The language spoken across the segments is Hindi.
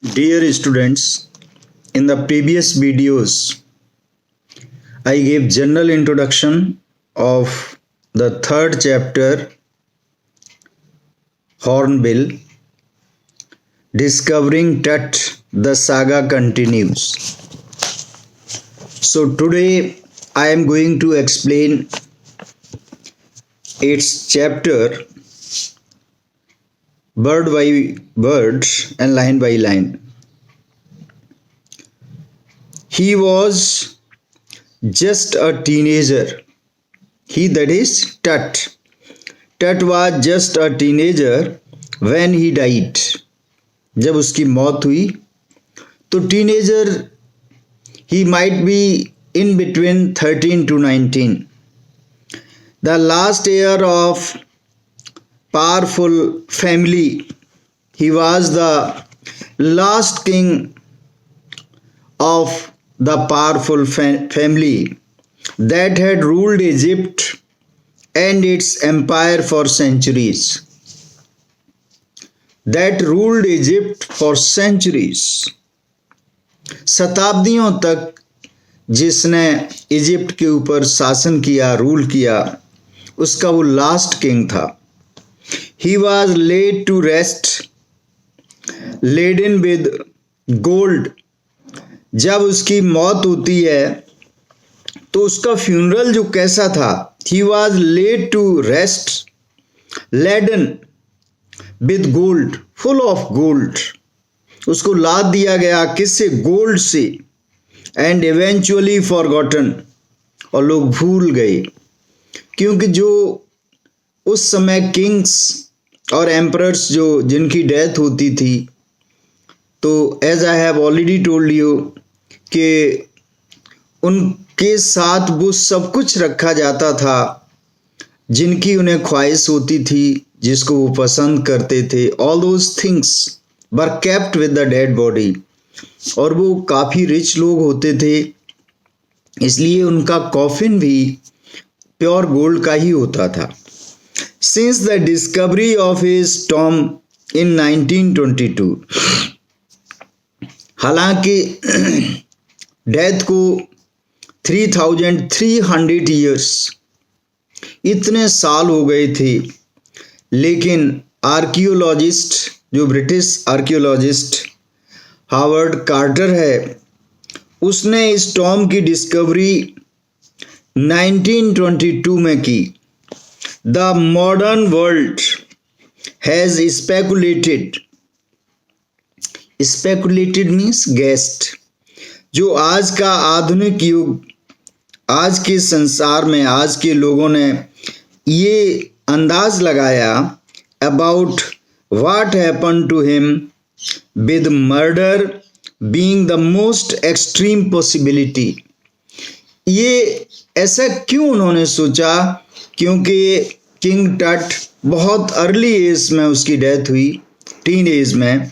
Dear students, in the previous videos, I gave general introduction of the third chapter, Hornbill. Discovering Tut, the saga continues. So today I am going to explain its chapter word by word and line by line. He was just a teenager. He, that is Tut. Tut was just a teenager when he died. जब उसकी मौत हुई तो teenager he might be in between 13 to 19. The last heir of powerful family. He was the last king of the powerful family that had ruled Egypt and its empire for centuries. That ruled Egypt for centuries. शताब्दियों तक जिसने इजिप्ट के ऊपर शासन किया, रूल किया, उसका वो लास्ट किंग था. He was laid to rest, laden with gold. जब उसकी मौत होती है तो उसका फ्यूनरल जो कैसा था, he was laid to rest, laden with gold, full of gold. उसको लाद दिया गया किससे? गोल्ड से. एंड इवेंचुअली फॉरगॉटन, और लोग भूल गए, क्योंकि जो उस समय किंग्स और एम्परर्स जो जिनकी डेथ होती थी, तो as I have already told you कि उनके साथ वो सब कुछ रखा जाता था जिनकी उन्हें ख्वाहिश होती थी, जिसको वो पसंद करते थे. All those things were kept with the dead body. और वो काफ़ी रिच लोग होते थे, इसलिए उनका कॉफिन भी प्योर गोल्ड का ही होता था. Since the discovery of his tomb in 1922, हालांकि डेथ को 3,300 ईयर्स, इतने साल हो गए थे, लेकिन आर्कियोलॉजिस्ट, जो ब्रिटिश आर्कियोलॉजिस्ट हावर्ड कार्टर है, उसने इस टॉम की डिस्कवरी 1922 में की. The modern world has speculated means guest. जो आज का आधुनिक युग, आज के संसार में आज के लोगों ने ये अंदाज लगाया about what happen to him with murder being the most extreme possibility. ये ऐसा क्यों उन्होंने सोचा? क्योंकि किंग टट बहुत अर्ली एज में उसकी डेथ हुई, टीन एज में.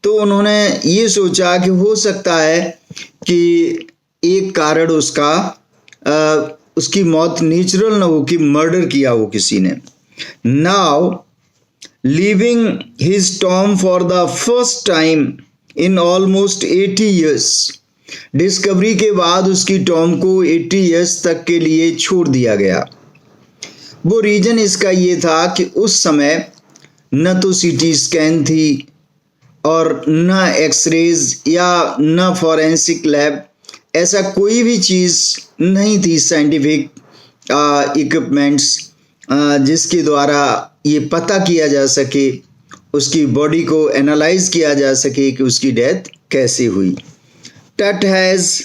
तो उन्होंने ये सोचा कि हो सकता है कि एक कारण उसकी मौत नेचुरल न हो, कि मर्डर किया हो किसी ने. Now leaving his Tom for the first time in almost 80 years. Discovery के बाद उसकी टॉम को 80 ईयर्स तक के लिए छोड़ दिया गया. वो रीजन इसका ये था कि उस समय न तो सीटी स्कैन थी और न एक्सरेज या न फॉरेंसिक लैब, ऐसा कोई भी चीज़ नहीं थी, साइंटिफिक इक्विपमेंट्स जिसके द्वारा ये पता किया जा सके, उसकी बॉडी को एनालाइज किया जा सके कि उसकी डेथ कैसे हुई. टट has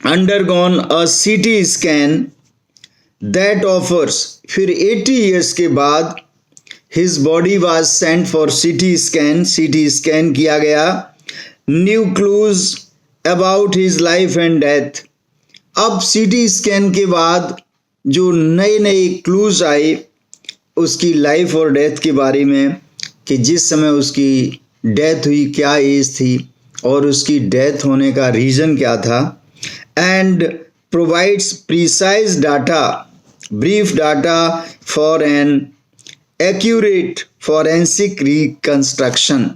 undergone a CT scan that offers. फिर 80 ईयर्स के बाद his body was sent for CT scan किया गया. New clues about his life and death. अब सीटी स्कैन के बाद जो नए नए क्लूज आए उसकी लाइफ और डेथ के बारे में, कि जिस समय उसकी डेथ हुई क्या एज थी और उसकी डेथ होने का रीज़न क्या था. And provides precise data, brief data for an accurate forensic reconstruction.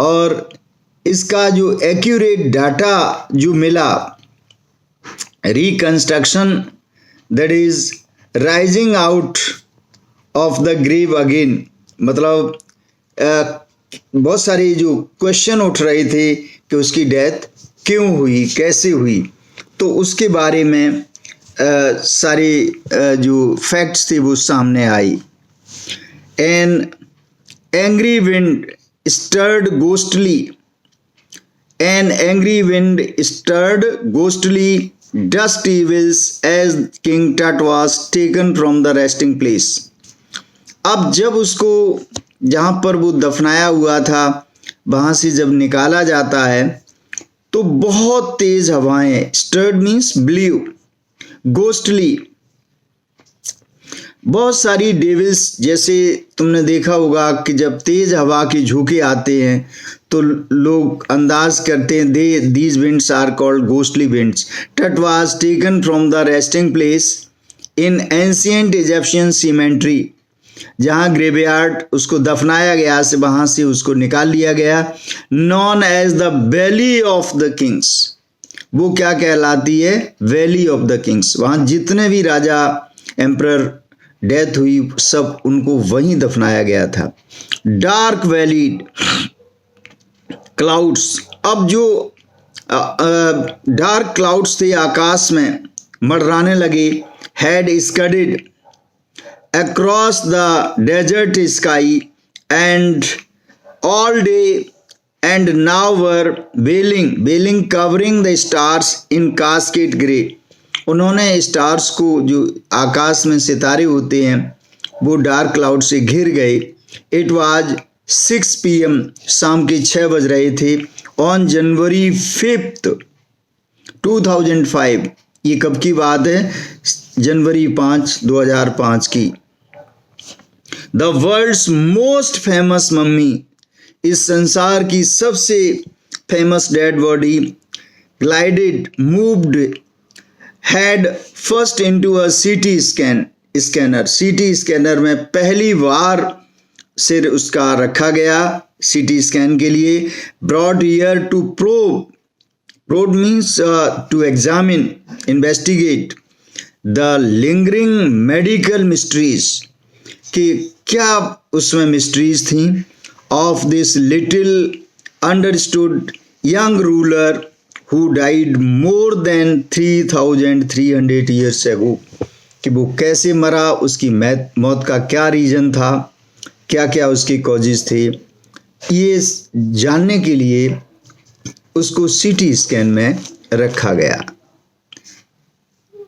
और इसका जो एक्यूरेट डाटा जो मिला, reconstruction that is rising out of the grave again, मतलब बहुत सारे जो क्वेश्चन उठ रहे थे कि उसकी डेथ क्यों हुई, कैसे हुई, तो उसके बारे में सारे जो फैक्ट्स थे वो सामने आई। An angry wind stirred ghostly, an angry wind stirred ghostly dust devils as King Tut was taken from the resting place. अब जब उसको जहाँ पर वो दफनाया हुआ था वहाँ से जब निकाला जाता है तो बहुत तेज हवाएं, स्टर्ड मीन्स ब्लू, गोस्टली, बहुत सारी डेविल्स, जैसे तुमने देखा होगा कि जब तेज हवा के झोंके आते हैं तो लोग अंदाज करते हैं these winds are called ghostly winds. Tut was taken from the resting place in ancient Egyptian cemetery, जहाँ ग्रेवयार्ड उसको दफनाया गया से वहाँ से उसको निकाल लिया गया। Known as the Valley of the Kings, वो क्या कहलाती है, वैली ऑफ द किंग्स। वहाँ जितने भी राजा एम्परर डेथ हुई सब उनको वहीं दफनाया गया था। डार्क वैली क्लाउड्स, अब जो डार्क क्लाउड्स थे आकाश में मंडराने लगे, had स्कडेड across the desert sky and all day and now were veiling covering the stars in cascade grey। उन्होंने स्टार्स को, जो आकाश में सितारे होते हैं, वो डार्क क्लाउड से घिर गए। इट वाज 6 PM, शाम के 6 बज रहे थे, ऑन जनवरी 5, 2005। ये कब की बात है, जनवरी 5, 2005 की। The world's most famous mummy, इस संसार की सबसे famous dead body, glided moved head first into a CT scanner, सीटी स्कैनर में पहली बार सिर उसका रखा गया सीटी स्कैन के लिए। Broad year to probe means to examine, investigate the lingering medical mysteries, कि क्या उसमें मिस्ट्रीज थी, of this little understood young ruler who died more than 3300 years ago, कि वो कैसे मरा, उसकी मौत का क्या रीज़न था, क्या क्या उसके कॉजेज थे, ये जानने के लिए उसको सीटी स्कैन में रखा गया।